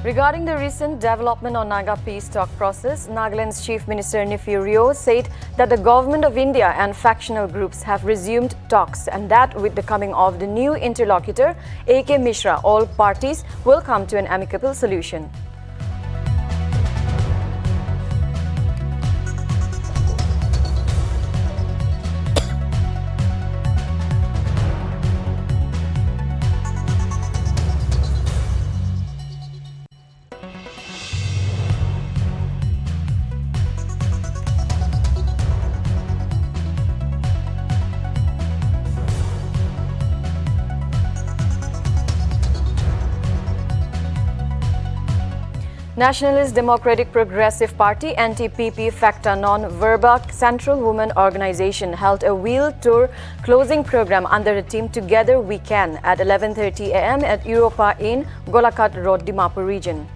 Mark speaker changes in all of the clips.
Speaker 1: Regarding the recent development on Naga peace talk process, Nagaland's Chief Minister Nltv said that the Government of India and factional groups have resumed talks, and that with the coming of the new interlocutor, A.K. Mishra, all parties will come to an amicable solution. Nationalist Democratic Progressive Party (NTPP) Facta Non-Verba Central Women Organization held a wheel tour closing program under the theme Together We Can at 11:30 a.m. at Europa in Golakat Road, Dimapur region.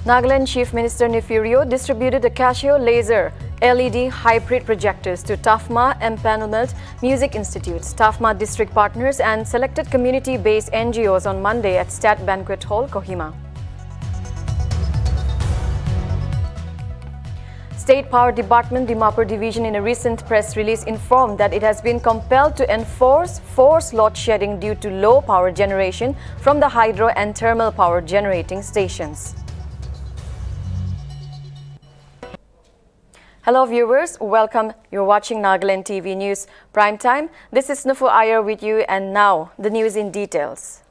Speaker 1: Nagaland Chief Minister Nltv distributed a Casio laser LED hybrid projectors to TAFMA Empanelment Music Institutes, TAFMA district partners and selected community-based NGOs on Monday at State Banquet Hall, Kohima. State Power Department Dimapur Division in a recent press release informed that it has been compelled to enforce forced load shedding due to low power generation from the hydro and thermal power generating stations. Hello viewers, welcome. You're watching Nagaland TV News Prime Time. This is Nufu Iyer with you, and now the news in details.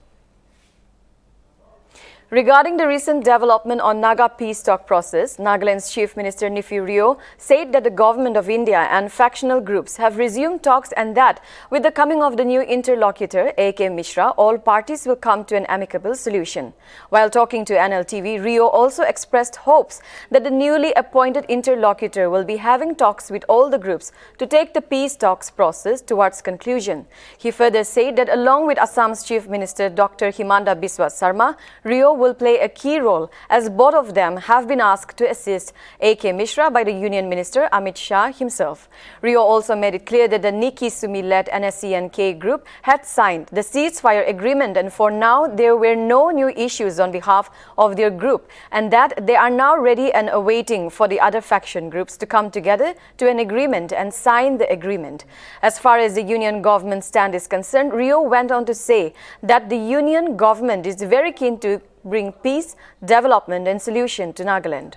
Speaker 1: Regarding the recent development on Naga peace talk process, Nagaland's Chief Minister Nltv said that the Government of India and factional groups have resumed talks, and that with the coming of the new interlocutor, A.K. Mishra, all parties will come to an amicable solution. While talking to Nltv, Rio also expressed hopes that the newly appointed interlocutor will be having talks with all the groups to take the peace talks process towards conclusion. He further said that along with Assam's Chief Minister Dr. Himanta Biswa Sarma, Rio will play a key role as both of them have been asked to assist A.K. Mishra by the Union Minister Amit Shah himself. Rio also made it clear that the Nikki Sumi-led NSCN-K group had signed the ceasefire agreement, and for now there were no new issues on behalf of their group, and that they are now ready and awaiting for the other faction groups to come together to an agreement and sign the agreement. As far as the Union government stand is concerned, Rio went on to say that the Union government is very keen to bring peace, development and solution to Nagaland.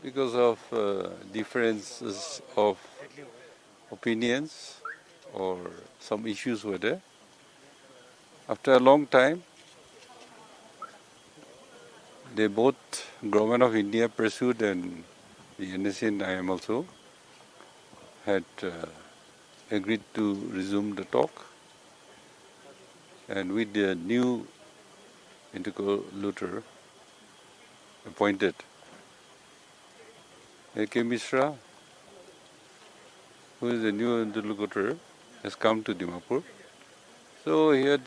Speaker 2: Because of differences of opinions or some issues were there, after a long time, they both, Government of India pursued and the NSCN IM also had agreed to resume the talk, and with the new interlocutor appointed, A.K. Mishra, who is the new interlocutor, has come to Dimapur. So he had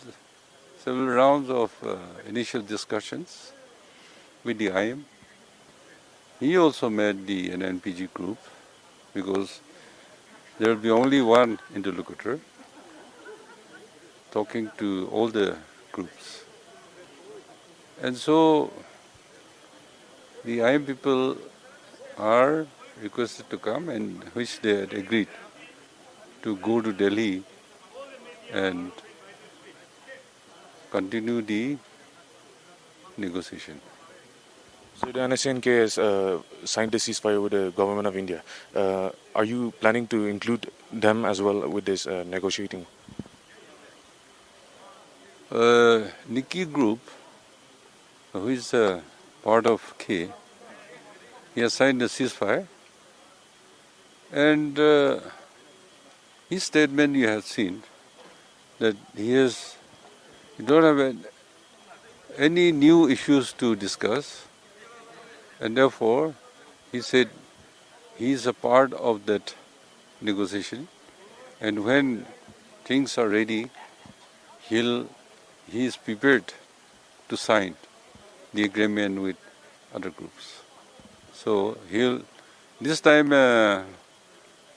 Speaker 2: several rounds of initial discussions with the IM. He also met the NNPG group because there will be only one interlocutor talking to all the groups. And so the IM people are requested to come, and which they had agreed to go to Delhi and continue the negotiation.
Speaker 3: So the NSCN-K has signed the ceasefire with the Government of India. Are you planning to include them as well with this negotiating?
Speaker 2: Nikki group, who is part of K, he has signed the ceasefire, and his statement you have seen that he don't have any new issues to discuss, and therefore he said he is a part of that negotiation, and when things are ready, he is prepared to sign the agreement with other groups. So this time the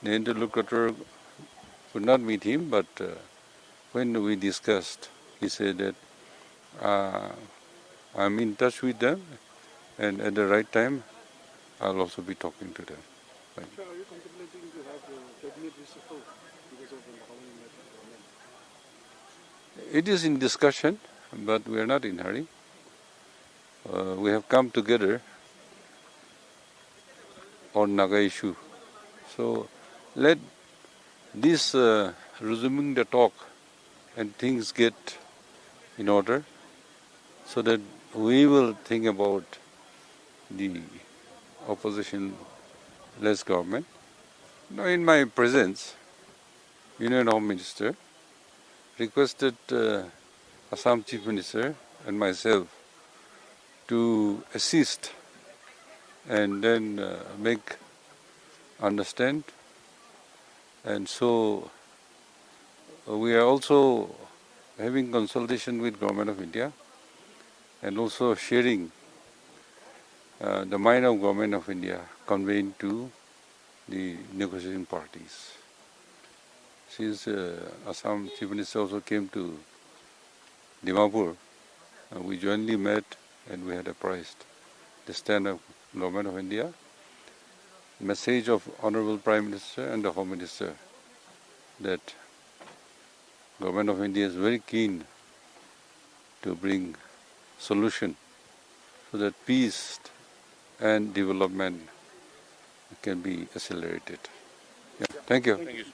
Speaker 2: interlocutor could not meet him, but when we discussed, he said that I'm in touch with them, and at the right time, I'll also be talking to them. Thank you.
Speaker 4: Are you contemplating to have cabinet reshuffle because of the Mahawan government?
Speaker 2: It is in discussion, but we are not in a hurry. We have come together on Naga issue. So let this resuming the talk and things get in order so that we will think about the opposition-less government. Now, in my presence, Union Home Minister requested Assam Chief Minister and myself to assist and then make understand. And so we are also having consultation with Government of India and also sharing the mind of Government of India conveying to the negotiating parties. Since Assam Chief Minister also came to Dimapur, we jointly met and we had apprised the stand of Government of India, message of Honorable Prime Minister and the Home Minister that Government of India is very keen to bring solution so that peace and development can be accelerated. Yeah. Thank you.
Speaker 3: Thank you.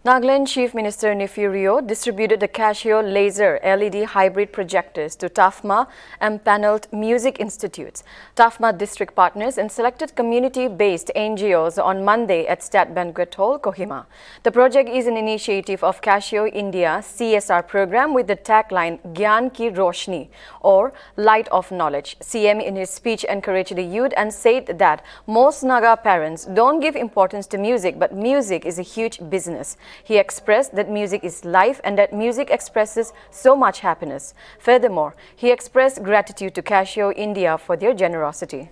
Speaker 1: Nagaland Chief Minister Nltv distributed the Casio laser LED hybrid projectors to TAFMA and paneled music institutes, TAFMA district partners and selected community-based NGOs on Monday at State Banquet Hall, Kohima. The project is an initiative of Casio India CSR program with the tagline Gyan Ki Roshni or Light of Knowledge. CM in his speech encouraged the youth and said that most Naga parents don't give importance to music, but music is a huge business. He expressed that music is life and that music expresses so much happiness. Furthermore, he expressed gratitude to Casio India for their generosity.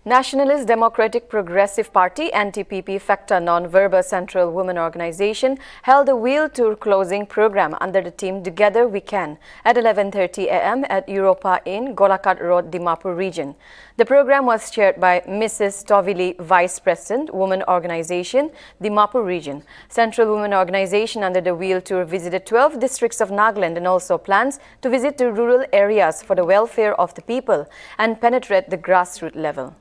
Speaker 1: Nationalist Democratic Progressive Party (NTPP) Factor Non-Verbal Central Women Organization held a wheel tour closing program under the theme Together We Can at 11:30 a.m. at Europa in Golakat Road, Dimapur region. The program was chaired by Mrs. Tovili, Vice President, Women Organization, Dimapur region. Central Women Organization under the wheel tour visited 12 districts of Nagaland and also plans to visit the rural areas for the welfare of the people and penetrate the grassroots level.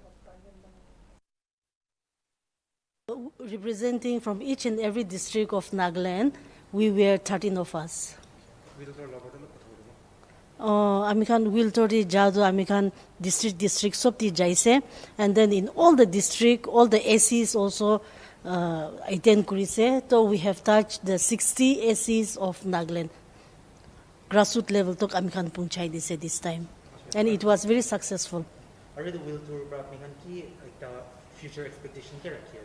Speaker 5: Representing from each and every district of Nagaland, we were 13 of us. Amikan Wiltori Jado Amikan district Sopti Jaise, and then in all the district, all the ACs also attend Kurise. So we have touched the 60 ACs of Nagaland. Grassroots level talk Amikan Punchai this time, and it was very successful.
Speaker 6: Already will tour Amikan like the future expectation there, yes.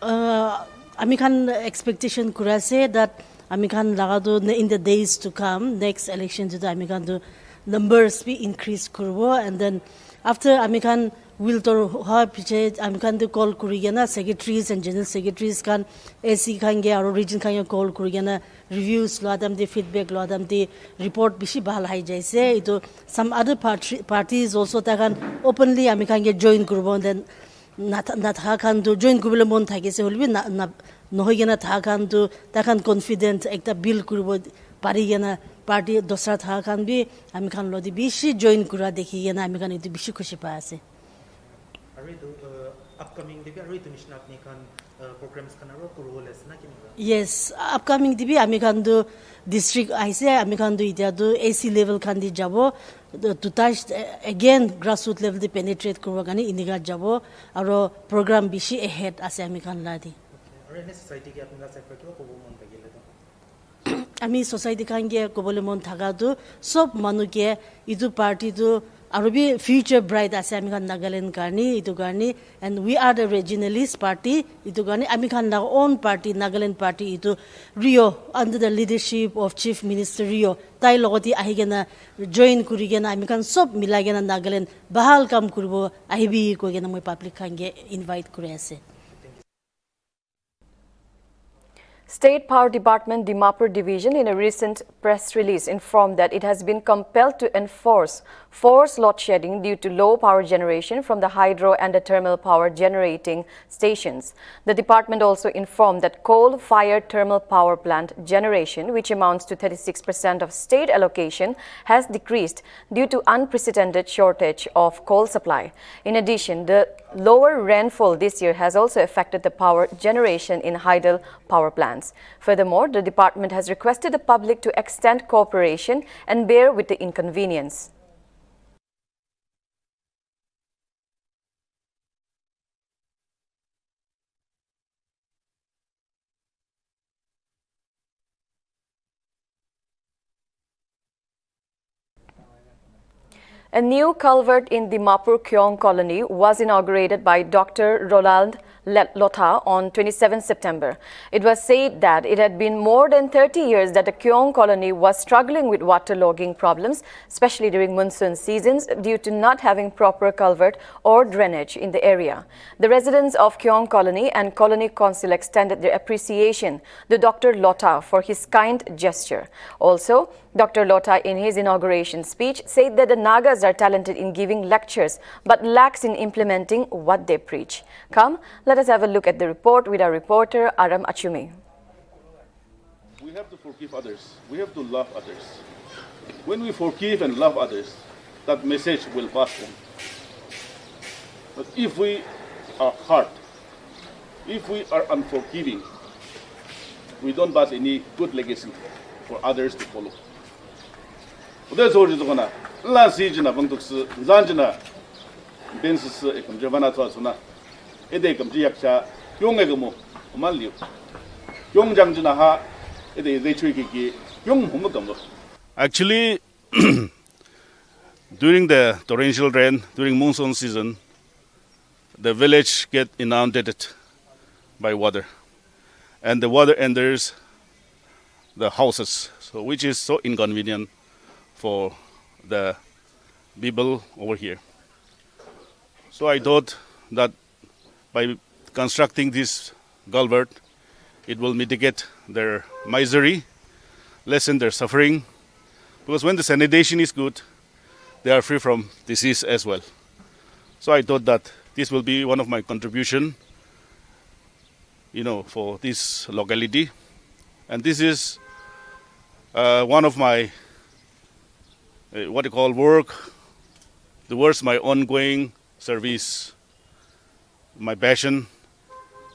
Speaker 5: Amikan expectation could I say that Amikan lagado in the days to come, next election to the Amikan the numbers be increased kurbo, and then after Amikan will to have Amikan to call Kurigana secretaries and general secretaries can AC can get our region can call Kurigana reviews loadam the feedback loadam the report bishi bahal hai jaise ito some other parties also takan openly Amikan get join kurbo, then not hakan to join Kubilamon Takis will be not Nohigana Takan to Takan confident ekta bill Kurbo Parigana party Dosrat Hakan be Amikan Lodi Bishi join Kura Deki and Amikan to Bishikushipase.
Speaker 6: Are you upcoming dibi are you nishna apni khan programs khan aro kurwol asna kini ba?
Speaker 5: Yes, upcoming dibi ami khan do district aise ami khan do itia do AC level khan di jabo to touch again grassroots level di penetrate kurwa gani iniga jabo aro program bishi ahead ase ami khan la di.
Speaker 6: Are any society ki apni la sector ko kobo mon tagile to?
Speaker 5: আমি society khan ge kobole mon thaga do sob manu ke idu party do aro bi future bright ase ami khan Nagaland karni idu karni and we are the regionalist party idu karni ami khan la own party Nagaland party idu Rio under the leadership of Chief Minister Rio tai logoti ahigena join kurigena ami khan sob milagena Nagaland bahal kam kurbo ahibi ko gena moi public khan ge invite kure ase.
Speaker 1: State Power Department Dimapur Division in a recent press release informed that it has been compelled to enforce forced load shedding due to low power generation from the hydro and the thermal power generating stations. The department also informed that coal-fired thermal power plant generation, which amounts to 36% of state allocation, has decreased due to unprecedented shortage of coal supply. In addition, the lower rainfall this year has also affected the power generation in hydel power plants. Furthermore, the department has requested the public to extend cooperation and bear with the inconvenience. A new culvert in the Dimapur Kyong colony was inaugurated by Dr. Roland Lotha on 27 September. It was said that it had been more than 30 years that the Kyong colony was struggling with waterlogging problems, especially during monsoon seasons, due to not having proper culvert or drainage in the area. The residents of Kyong colony and colony council extended their appreciation to Dr. Lotha for his kind gesture. Also, Dr. Lotha, in his inauguration speech, said that the Nagas are talented in giving lectures but lacks in implementing what they preach. Come, let us have a look at the report with our reporter Aram Achumi.
Speaker 7: We have to forgive others. We have to love others. When we forgive and love others, that message will pass on. But if we are hard, if we are unforgiving, we don't pass any good legacy for others to follow. That's all. Last season, Bangtuk's Zanjana, Bensis, Javana Twasuna, Edekam Jiaksha, Young Egamo, Malio, Young Janjanaha, Ede Triki, Young Homokambo.
Speaker 8: Actually, during the torrential rain, during monsoon season, the village get inundated by water, and the water enters the houses, so which is so inconvenient for the people over here. So I thought that by constructing this culvert, it will mitigate their misery, lessen their suffering, because when the sanitation is good, they are free from disease as well. So I thought that this will be one of my contribution, for this locality, and this is one of my work towards my ongoing service, my passion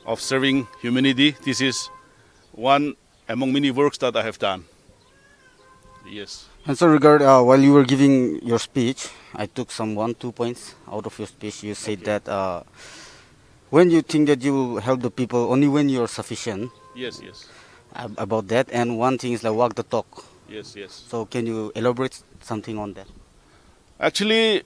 Speaker 8: of serving humanity. This is one among many works that I have done. Yes.
Speaker 9: And so, while you were giving your speech, I took some 1-2 points out of your speech. You said that when you think that you will help the people, only when you are sufficient.
Speaker 8: Yes, yes.
Speaker 9: About that, and one thing is like walk the talk.
Speaker 8: Yes, yes.
Speaker 9: So can you elaborate something on that?
Speaker 8: Actually,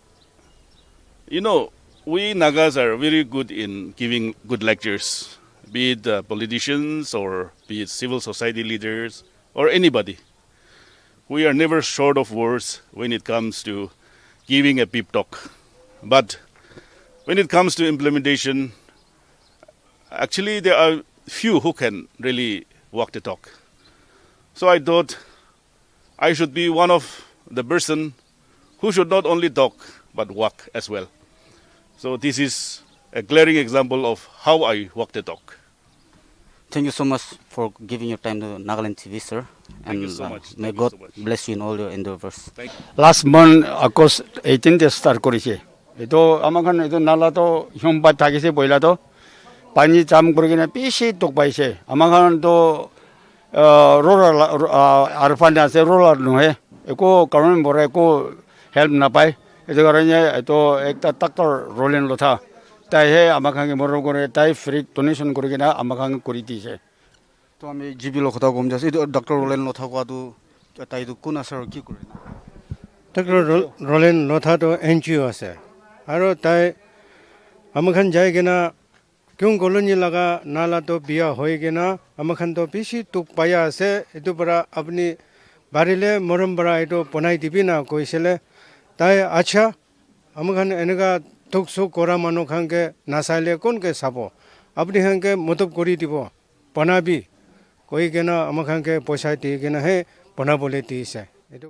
Speaker 8: we Nagas are very good in giving good lectures, be it politicians or be it civil society leaders or anybody. We are never short of words when it comes to giving a pep talk. But when it comes to implementation, actually there are few who can really walk the talk. So I thought I should be one of the person who should not only talk but walk as well. So this is a glaring example of how I walk the talk.
Speaker 9: Thank you so much for giving your time to Nltv, sir.
Speaker 8: Thank you so much.
Speaker 9: May God bless you in all your endeavors.
Speaker 10: Last month, August 18th start করেছে Ito amakan ito nalato humbat tagisi boilado pani jam kurgina pisi tok paise amakan to rural arfan ase rural no he eko government bore eko help na pai ito karanya ito ekta tractor rolling lotha tai he amakan ke moro gore tai free donation kurgina amakan kuri dise
Speaker 9: তো আমি GB লখতা গম যাচ্ছে এইটো doctor ৰোলেন নথকাটো তাইটো কোন আছে আৰু কি কৰে
Speaker 11: ডক্টৰ ৰোলেন নথাটো NGO আছে আৰু তাই আমাখান যাই কিনা কিয় কলনি লগা নালাটো বিয়া হৈ কিনা আমাখানটো বেছি টোক পাই আছে এইটো পৰা আপুনি বাৰিলে মৰম পৰা এইটো বনাই দিবি না কৈছিলে তাই আচ্ছা আমাখান এনেকা টোক চোক কৰা মানুহ খানকে নাচাইলে কোনকে চাব আপুনি খানকে মতব কৰি দিব বনাবি কৈ কিনা আমাখানকে পইচা দি কিনাহে বনাবলৈ দিছে এইটো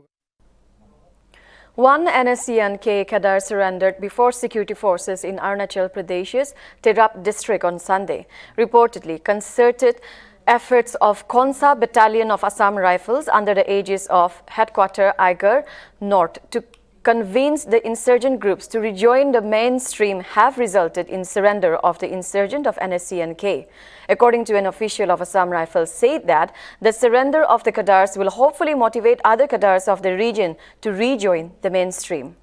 Speaker 1: One NSCNK cadre surrendered before security forces in Arunachal Pradesh's Tirap district on Sunday. Reportedly, concerted efforts of Konsa Battalion of Assam Rifles under the aegis of Headquarter Aigar North to convince the insurgent groups to rejoin the mainstream have resulted in surrender of the insurgent of NSCNK. According to an official of Assam Rifles, said that the surrender of the cadres will hopefully motivate other cadres of the region to rejoin the mainstream.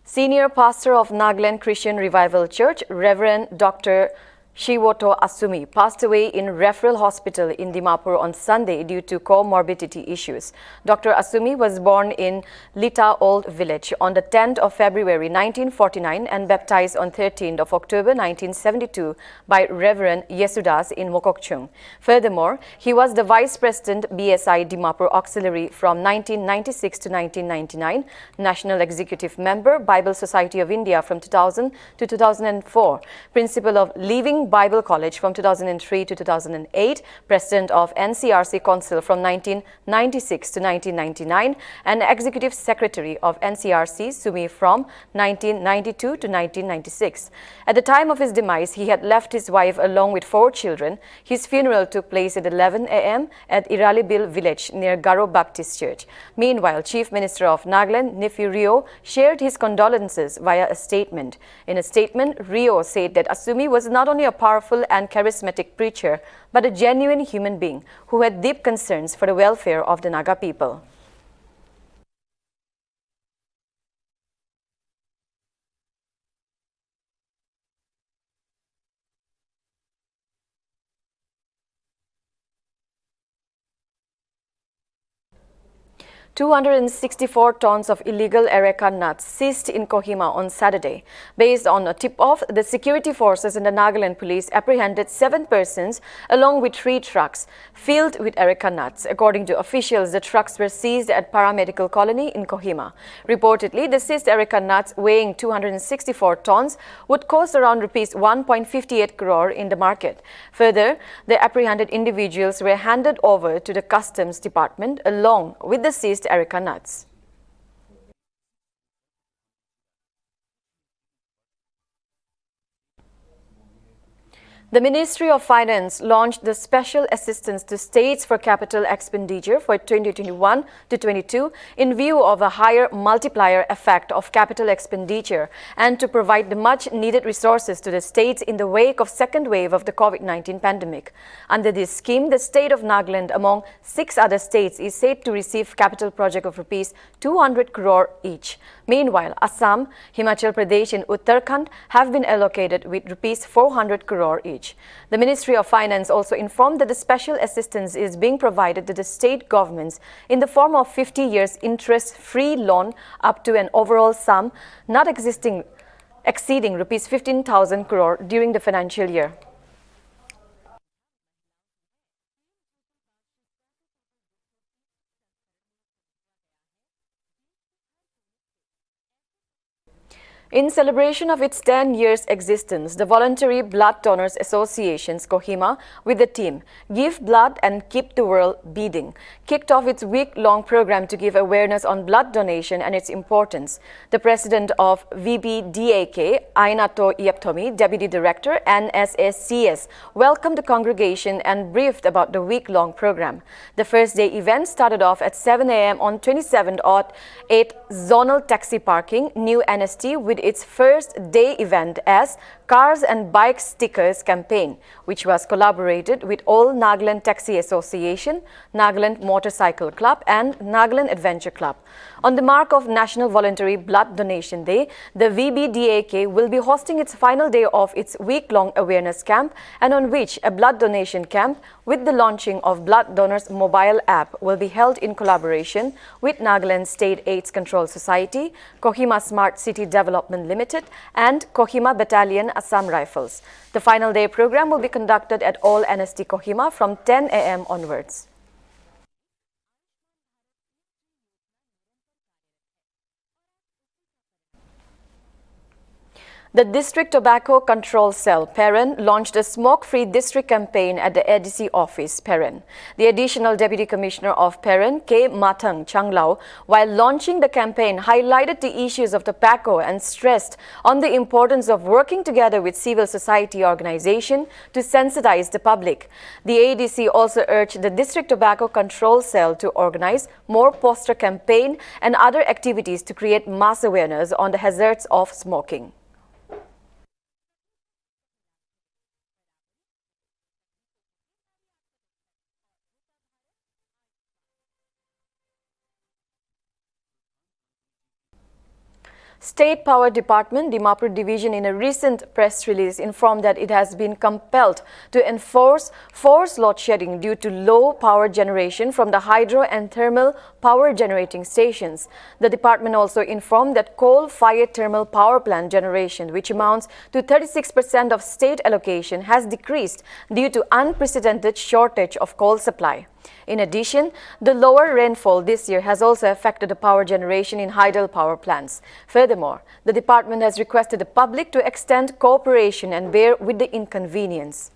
Speaker 1: Senior pastor of Nagaland Christian Revival Church, Reverend Dr. Shiwoto Asumi, passed away in referral hospital in Dimapur on Sunday due to comorbidity issues. Dr. Asumi was born in Lita Old Village on the 10th of February 1949 and baptized on 13th of October 1972 by Reverend Yesudas in Mokokchung. Furthermore, he was the Vice President BSI Dimapur Auxiliary from 1996 to 1999, National Executive Member Bible Society of India from 2000 to 2004, Principal of Living Bible College from 2003 to 2008, President of NCRC Council from 1996 to 1999, and Executive Secretary of NCRC Sumi from 1992 to 1996. At the time of his demise, he had left his wife along with 4 children. His funeral took place at 11 a.m. at Iralibil village near Garo Baptist Church. Meanwhile, Chief Minister of Nagaland, Nltv Rio, shared his condolences via a statement. In a statement, Rio said that Asumi was not only a powerful and charismatic preacher, but a genuine human being who had deep concerns for the welfare of the Naga people. $264 tons of illegal areca nuts seized in Kohima on Saturday. Based on a tip-off, the security forces and the Nagaland police apprehended 7 persons along with 3 trucks filled with areca nuts. According to officials, the trucks were seized at Paramedical Colony in Kohima. Reportedly, the seized areca nuts weighing 264 tons would cost around rupees 1.58 crore in the market. Further, the apprehended individuals were handed over to the Customs Department along with the seized areca nuts. The Ministry of Finance launched the Special Assistance to States for Capital Expenditure for 2021 to 22 in view of a higher multiplier effect of capital expenditure and to provide the much-needed resources to the states in the wake of second wave of the COVID-19 pandemic. Under this scheme, the state of Nagaland, among 6 other states, is said to receive capital project of rupees 200 crore each. Meanwhile, Assam, Himachal Pradesh and Uttarakhand have been allocated with rupees 400 crore each. The Ministry of Finance also informed that the special assistance is being provided to the state governments in the form of 50 years interest-free loan up to an overall sum not exceeding rupees 15,000 crore during the financial year. In celebration of its 10 years existence, the Voluntary Blood Donors Association's Kohima, with the team Give Blood and Keep the World Beating, kicked off its week-long program to give awareness on blood donation and its importance. The president of VBDAK, Ainato Yeptomi, Deputy Director, NSSCS, welcomed the congregation and briefed about the week-long program. The first day event started off at 7 a.m. on 27th at 8 Zonal Taxi Parking, New NST, with its first day event as Cars and Bike Stickers campaign, which was collaborated with All Nagaland Taxi Association, Nagaland Motorcycle Club and Nagaland Adventure Club. On the mark of National Voluntary Blood Donation Day, the VBDAK will be hosting its final day of its week-long awareness camp, and on which a blood donation camp with the launching of Blood Donors mobile app will be held in collaboration with Nagaland State AIDS Control Society, Kohima Smart City Development Limited and Kohima Battalion Assam Rifles. The final day program will be conducted at All NST Kohima from 10 a.m. onwards. The District Tobacco Control Cell, Peren, launched a smoke-free district campaign at the ADC office, Peren. The additional Deputy Commissioner of Peren, K. Matang Changlao, while launching the campaign, highlighted the issues of tobacco and stressed on the importance of working together with civil society organizations to sensitize the public. The ADC also urged the District Tobacco Control Cell to organize more poster campaign and other activities to create mass awareness on the hazards of smoking. State Power Department, Dimapur Division, in a recent press release informed that it has been compelled to enforce forced load shedding due to low power generation from the hydro and thermal power generating stations. The department also informed that coal-fired thermal power plant generation, which amounts to 36% of state allocation, has decreased due to unprecedented shortage of coal supply. In addition, the lower rainfall this year has also affected the power generation in hydel power plants. Furthermore, the department has requested the public to extend cooperation and bear with the inconvenience.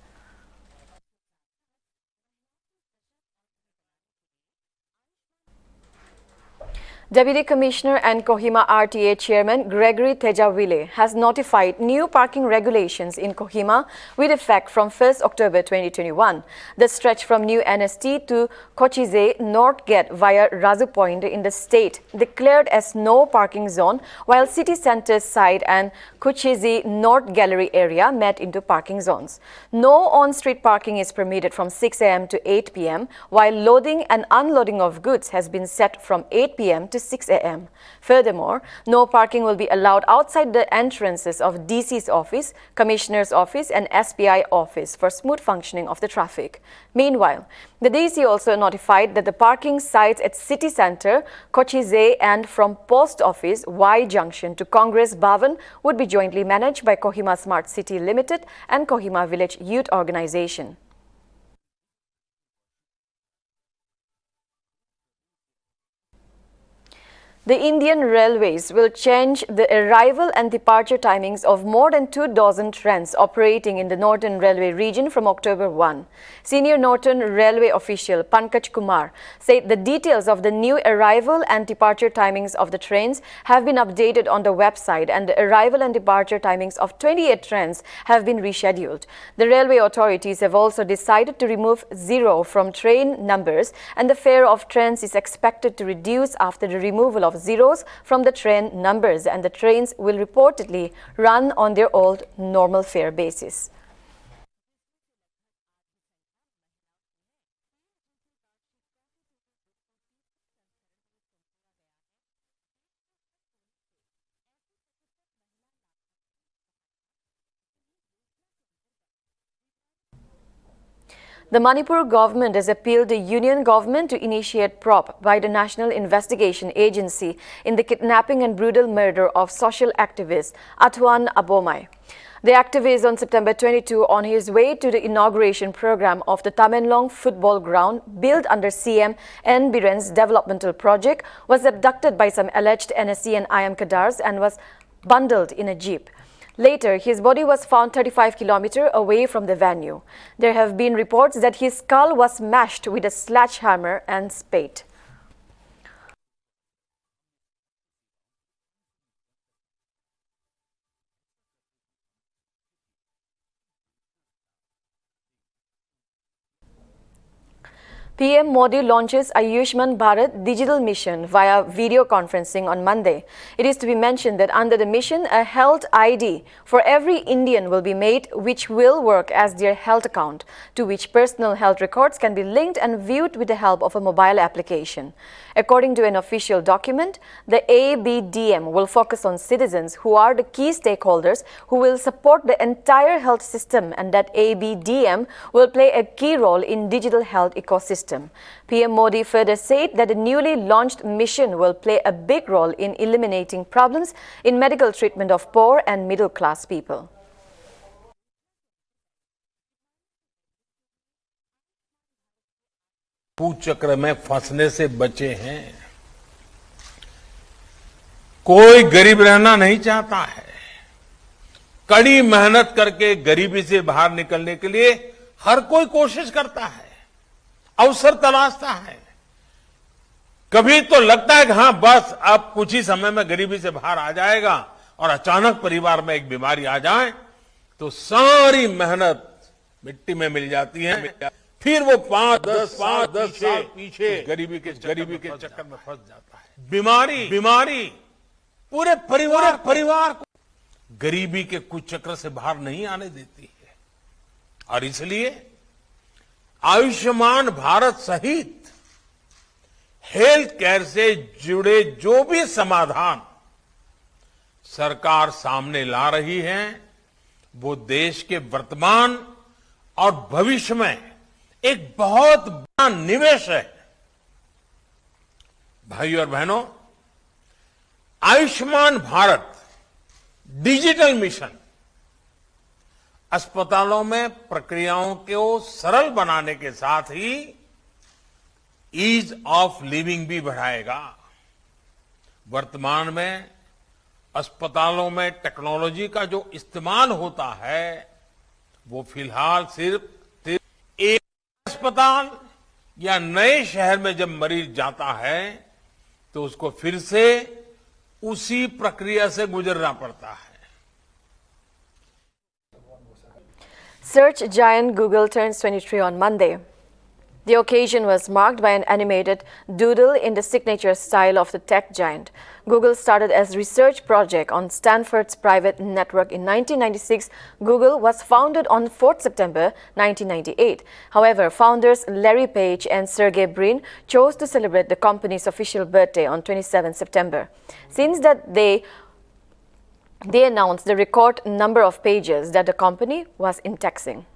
Speaker 1: Deputy Commissioner and Kohima RTA Chairman Gregory Tejawile has notified new parking regulations in Kohima with effect from 1st October 2021. The stretch from New NST to Kochize North Gate via Razu Point in the state declared as no parking zone, while city centre side and Kochize North Gallery area met into parking zones. No on-street parking is permitted from 6 a.m. to 8 p.m., while loading and unloading of goods has been set from 8 p.m. to 6 a.m. Furthermore, no parking will be allowed outside the entrances of DC's office, Commissioner's office and SPI office for smooth functioning of the traffic. Meanwhile, the DC also notified that the parking sites at City Centre, Kochize and from Post Office Y Junction to Congress Bhavan would be jointly managed by Kohima Smart City Limited and Kohima Village Youth Organization. The Indian Railways will change the arrival and departure timings of more than 2 dozen trains operating in the Northern Railway region from October 1. Senior Northern Railway official Pankaj Kumar said the details of the new arrival and departure timings of the trains have been updated on the website, and the arrival and departure timings of 28 trains have been rescheduled. The railway authorities have also decided to remove 0 from train numbers, and the fare of trains is expected to reduce after the removal of zeros from the train numbers, and the trains will reportedly run on their old normal fare basis. The Manipur government has appealed the union government to initiate probe by the National Investigation Agency in the kidnapping and brutal murder of social activist Atwan Abomai. The activist on September 22 on his way to the inauguration program of the Tamenlong football ground built under CM N. Biren's developmental project was abducted by some alleged NSC and IM cadres and was bundled in a jeep. Later, his body was found 35 kilometers away from the venue. There have been reports that his skull was smashed with a sledgehammer and spade. PM Modi launches Ayushman Bharat digital mission via video conferencing on Monday. It is to be mentioned that under the mission, a health ID for every Indian will be made, which will work as their health account, to which personal health records can be linked and viewed with the help of a mobile application. According to an official document, the ABDM will focus on citizens who are the key stakeholders who will support the entire health system, and that ABDM will play a key role in digital health ecosystem. PM Modi further said that the newly launched mission will play a big role in eliminating problems in medical treatment of poor and middle-class people.
Speaker 12: कुचक्र में फंसने से बचे हैं। कोई गरीब रहना नहीं चाहता है। कड़ी मेहनत करके गरीबी से बाहर निकलने के लिए हर कोई कोशिश करता है, अवसर तलाशता है। कभी तो लगता है कि हाँ बस अब कुछ ही समय में गरीबी से बाहर आ जाएगा, और अचानक परिवार में एक बीमारी आ जाए तो सारी मेहनत मिट्टी में मिल जाती है। फिर वो 5-10 साल पीछे गरीबी के चक्कर में फंस जाता है। बीमारी पूरे परिवार को गरीबी के कुचक्र से बाहर नहीं आने देती है। और इसलिए आयुष्मान भारत सहित हेल्थ केयर से जुड़े जो भी समाधान सरकार सामने ला रही है, वो देश के वर्तमान और भविष्य में एक बहुत बड़ा निवेश है। भाइयों और बहनों, आयुष्मान भारत डिजिटल मिशन अस्पतालों में प्रक्रियाओं को सरल बनाने के साथ ही ईज ऑफ लिविंग भी बढ़ाएगा। वर्तमान में अस्पतालों में टेक्नोलॉजी का जो इस्तेमाल होता है, वो फिलहाल सिर्फ एक अस्पताल या नए शहर में जब मरीज जाता है तो उसको फिर से उसी प्रक्रिया से गुजरना पड़ता है।
Speaker 1: Search giant Google turns 23 on Monday. The occasion was marked by an animated doodle in the signature style of the tech giant. Google started as a research project on Stanford's private network in 1996. Google was founded on 4th September 1998. However, founders Larry Page and Sergey Brin chose to celebrate the company's official birthday on 27 September. Since that they announced the record number of pages that the company was indexing.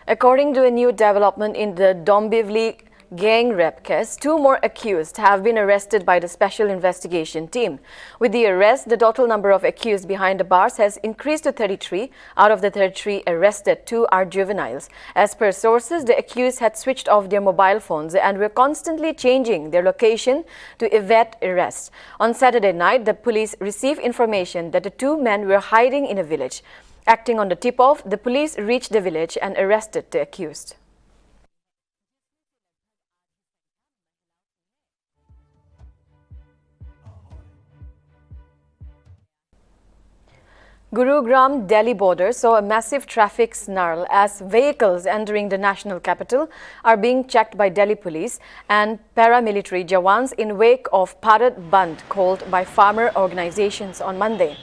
Speaker 1: According to a new development in the Dombivli gang rape case, 2 more accused have been arrested by the Special Investigation Team. With the arrest, the total number of accused behind the bars has increased to 33. Out of the 33 arrested, 2 are juveniles. As per sources, the accused had switched off their mobile phones and were constantly changing their location to evade arrest. On Saturday night, the police received information that the 2 men were hiding in a village. Acting on the tip-off, the police reached the village and arrested the accused. Gurugram Delhi border saw a massive traffic snarl as vehicles entering the national capital are being checked by Delhi police and paramilitary jawans in wake of Bharat Bandh called by farmer organizations on Monday.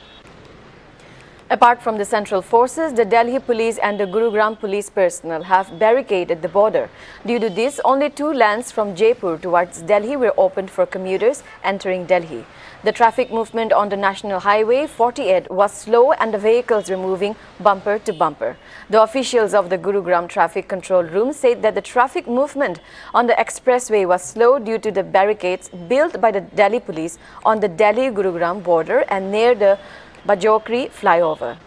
Speaker 1: Apart from the central forces, the Delhi police and the Gurugram police personnel have barricaded the border. Due to this, only 2 lanes from Jaipur towards Delhi were opened for commuters entering Delhi. The traffic movement on the National Highway 48 was slow and the vehicles were moving bumper to bumper. The officials of the Gurugram Traffic Control Room said that the traffic movement on the expressway was slow due to the barricades built by the Delhi police on the Delhi-Gurugram border and near the Bajokri flyover.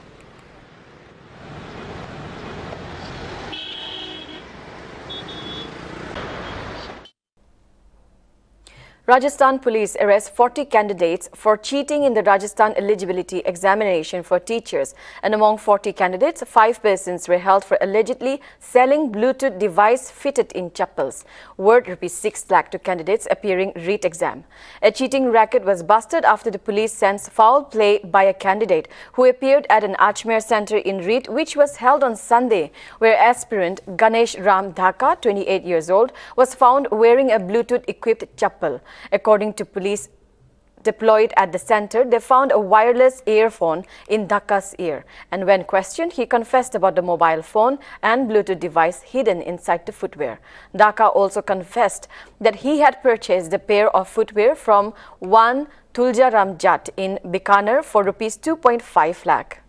Speaker 1: Rajasthan police arrest 40 candidates for cheating in the Rajasthan eligibility examination for teachers, and among 40 candidates, 5 persons were held for allegedly selling Bluetooth device fitted in chappals, worth ₹6 lakh to candidates appearing REIT exam. A cheating racket was busted after the police sensed foul play by a candidate who appeared at an Ajmer center in REIT, which was held on Sunday, where aspirant Ganesh Ram Dhaka, 28 years old, was found wearing a Bluetooth-equipped chappal. According to police deployed at the center, they found a wireless earphone in Dhaka's ear, and when questioned, he confessed about the mobile phone and Bluetooth device hidden inside the footwear. Dhaka also confessed that he had purchased the pair of footwear from one Tuljaram Jat in Bikaner for ₹2.5 lakh.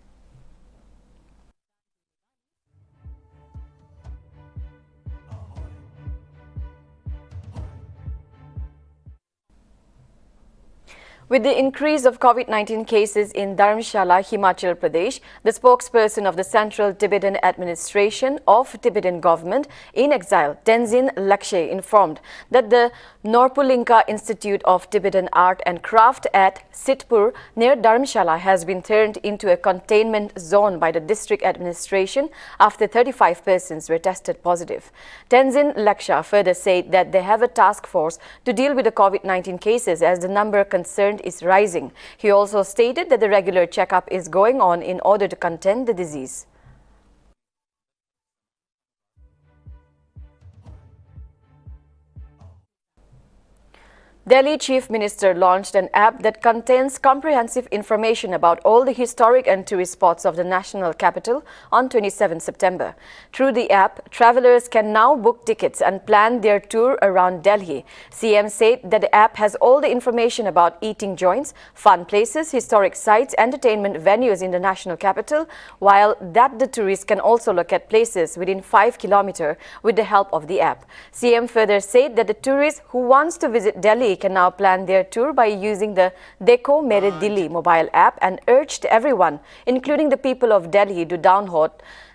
Speaker 1: With the increase of COVID-19 cases in Dharamshala, Himachal Pradesh, the spokesperson of the Central Tibetan Administration of Tibetan Government in exile, Tenzin Lakshe, informed that the Norpulinka Institute of Tibetan Art and Craft at Sitpur near Dharamshala has been turned into a containment zone by the district administration after 35 persons were tested positive. Tenzin Lakshe further said that they have a task force to deal with the COVID-19 cases as the number concerned is rising. He also stated that the regular checkup is going on in order to contain the disease. Delhi Chief Minister launched an app that contains comprehensive information about all the historic and tourist spots of the national capital on 27 September. Through the app, travelers can now book tickets and plan their tour around Delhi. CM said that the app has all the information about eating joints, fun places, historic sites, entertainment venues in the national capital, while that the tourists can also look at places within 5 kilometers with the help of the app. CM further said that the tourist who wants to visit Delhi can now plan their tour by using the Dekho Mere Delhi mobile app and urged everyone, including the people of Delhi, to download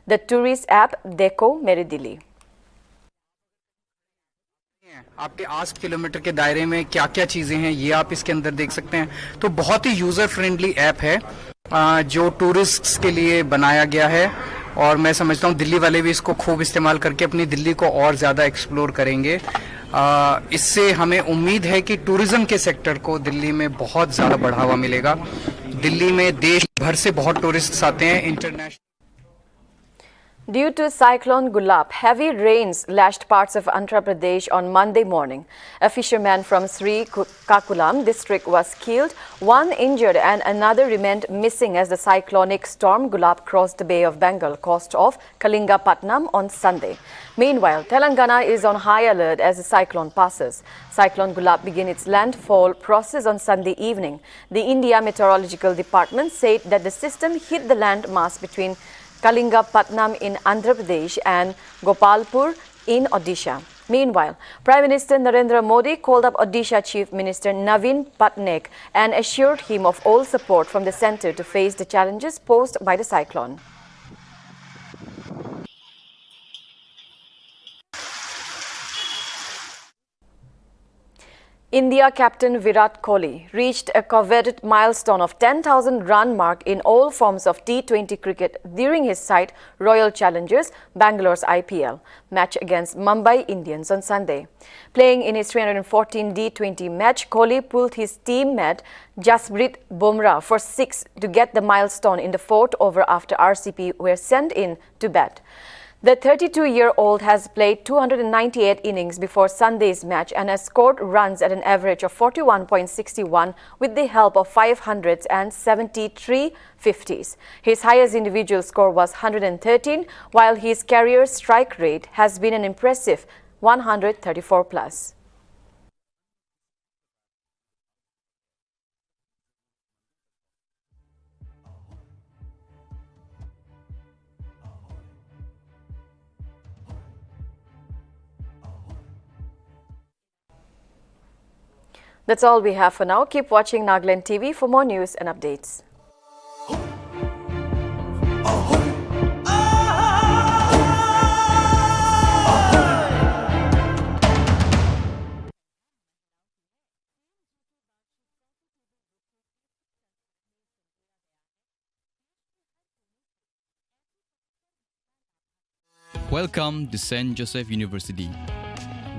Speaker 1: the tourist app Dekho Mere Delhi.
Speaker 13: आपके 8 kilometre के दायरे में क्या क्या चीजें हैं ये आप इसके अंदर देख सकते हैं। तो बहुत ही यूजर फ्रेंडली ऐप है जो टूरिस्ट्स के लिए बनाया गया है, और मैं समझता हूँ दिल्ली वाले भी इसको खूब इस्तेमाल करके अपनी दिल्ली को और ज्यादा एक्सप्लोर करेंगे। इससे हमें उम्मीद है कि टूरिज्म के सेक्टर को दिल्ली में बहुत ज्यादा बढ़ावा मिलेगा। दिल्ली में देश भर से बहुत टूरिस्ट्स आते हैं international.
Speaker 1: Due to Cyclone Gulab, heavy rains lashed parts of Andhra Pradesh on Monday morning. A fisherman from Sri Kakulam district was killed, one injured and another remained missing as the cyclonic storm Gulab crossed the Bay of Bengal coast of Kalingapatnam on Sunday. Meanwhile, Telangana is on high alert as the cyclone passes. Cyclone Gulab began its landfall process on Sunday evening. The India Meteorological Department said that the system hit the land mass between Kalingapatnam in Andhra Pradesh and Gopalpur in Odisha. Meanwhile, Prime Minister Narendra Modi called up Odisha Chief Minister Naveen Patnaik and assured him of all support from the centre to face the challenges posed by the cyclone. India captain Virat Kohli reached a coveted milestone of 10,000 run mark in all forms of T20 cricket during his side Royal Challengers Bangalore's IPL match against Mumbai Indians on Sunday. Playing in his 314 D20 match, Kohli pulled his teammate Jasprit Bumrah for 6 to get the milestone in the 4th over after RCB were sent in to bat. The 32-year-old has played 298 innings before Sunday's match and has scored runs at an average of 41.61 with the help of 500s and 73 50s. His highest individual score was 113, while his career strike rate has been an impressive 134 plus. That's all we have for now. Keep watching Nltv for more news and updates.
Speaker 14: Welcome to St. Joseph University,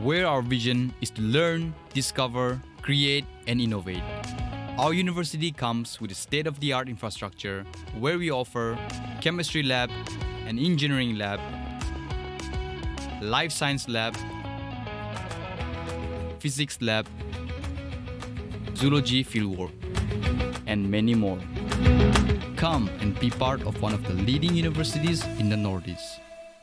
Speaker 14: where our vision is to learn, discover, create, and innovate. Our university comes with a state-of-the-art infrastructure where we offer chemistry lab, an engineering lab, life science lab, physics lab, zoology fieldwork, and many more. Come and be part of one of the leading universities in the Northeast.